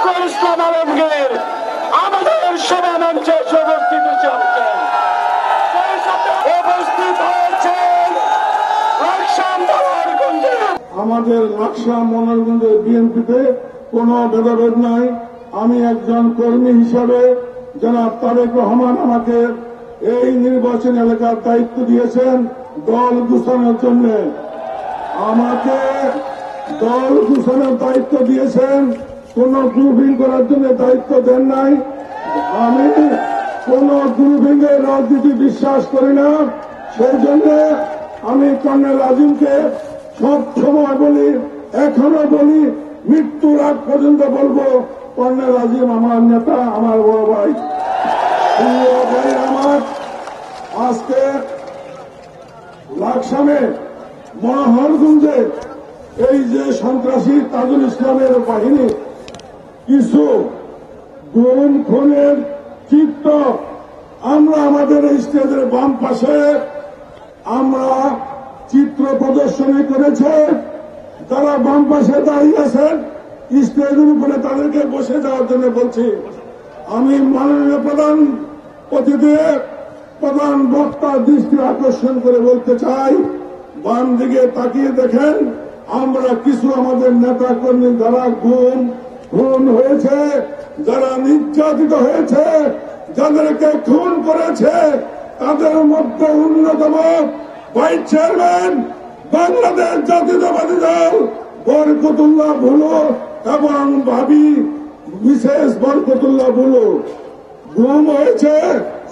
ইসলাম আলমগীর আমাদের সভা মঞ্চে উপস্থিত হয়েছেন আমাদের লাকসাম মনোরগঞ্জের বিএনপিতে কোনো ভেদাভেদ নাই। আমি একজন কর্মী হিসাবে জনাব তারেক রহমান আমাকে এই নির্বাচন এলাকার দায়িত্ব দিয়েছেন দল গুছানোর জন্য। আমাকে দল গুছানোর দায়িত্ব দিয়েছেন, কোন গ্রুপিং করার জন্য দায়িত্ব দেন নাই। আমি কোন গ্রুপিং এর রাজনীতি বিশ্বাস করি না। সেই জন্য আমি কর্নেল আজিমকে সব সময় বলি, এখনো বলি, মৃত্যুর আগ পর্যন্ত বলবো, কর্নেল আজিম আমার নেতা, আমার বড় ভাই। আমার আজকে লাকসামে মনোহরগঞ্জে এই যে সন্ত্রাসী তাজুল ইসলামের বাহিনী কিছু গুম খুনের চিত্র আমরা আমাদের স্টেজের বাম পাশে আমরা চিত্র প্রদর্শনী করেছে। যারা বাম পাশে দাঁড়িয়ে আছেন স্টেজের উপরে তাদেরকে বসে যাওয়ার জন্য বলছি। আমি মাননীয় প্রধান অতিথি প্রধান বক্তার দৃষ্টি আকর্ষণ করে বলতে চাই, বাম দিকে তাকিয়ে দেখেন, আমরা কিছু আমাদের নেতা কর্মী যারা খুন হয়েছে, যারা নির্যাতিত হয়েছে, যাদেরকে খুন করেছে, তাদের মধ্যে অন্যতম ভাইস চেয়ারম্যান বাংলাদেশ জাতীয়তাবাদী দল বরকতুল্লাহ বুলু এবং ভাবি মিসেস বরকতুল্লাহ বুলু গুম হয়েছে।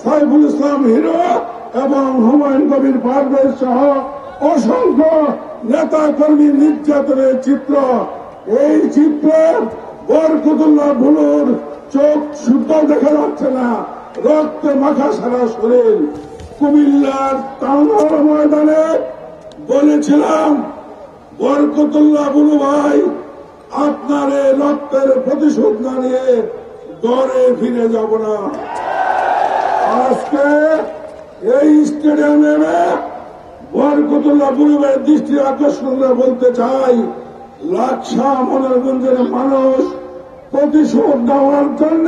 সাইফুল ইসলাম হিরো এবং হুমায়ুন কবির পারভেজ সহ অসংখ্য নেতা কর্মী নির্যাতনের চিত্র। এই চিত্রে বরকতুল্লাহ বুলুর চোখ শুদ্ধ দেখা যাচ্ছে না, রক্ত মাখা সারা শরীর। কুমিল্লার টাউন হল ময়দানে বলেছিলাম, বরকতুল্লাহ বুলু ভাই, আপনার এই রক্তের প্রতিশোধ না নিয়ে ঘরে ফিরে যাব না। আজকে এই স্টেডিয়ামে বরকতুল্লাহ বুলু ভাইয়ের দৃষ্টি আকর্ষণ করে বলতে চাই, লাকসাম মনোরগঞ্জের মানুষ প্রতিশোধ নেওয়ার জন্য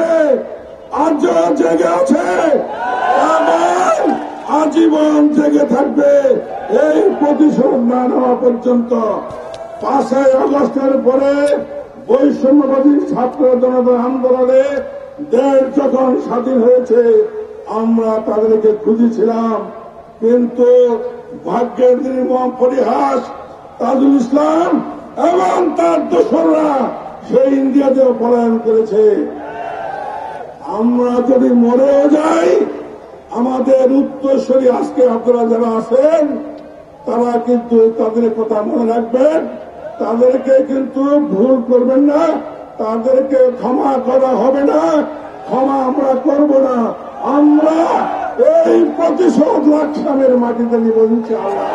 আজ জেগে আছে এবং আজীবন জেগে থাকবে এই প্রতিশোধ না নেওয়া পর্যন্ত। 5ই আগস্টের পরে বৈষম্যবাদী ছাত্র জনতা আন্দোলনে দেশ যখন স্বাধীন হয়েছে আমরা তাদেরকে খুঁজেছিলাম, কিন্তু ভাগ্যের নির্মম পরিহাস, তাজুল ইসলাম এবং তার দোসররা সেই ইন্ডিয়াতেও পলায়ন করেছে। আমরা যদি মরেও যাই, আমাদের উত্তরসূরি আজকে আপনারা যারা আছেন তারা কিন্তু তাদের কথা মনে রাখবেন, তাদেরকে কিন্তু ভুল করবেন না, তাদেরকে ক্ষমা করা হবে না, ক্ষমা আমরা করব না। আমরা এই প্রতিশোধ লাকসামের মাটিতে নিব ইনশাআল্লাহ।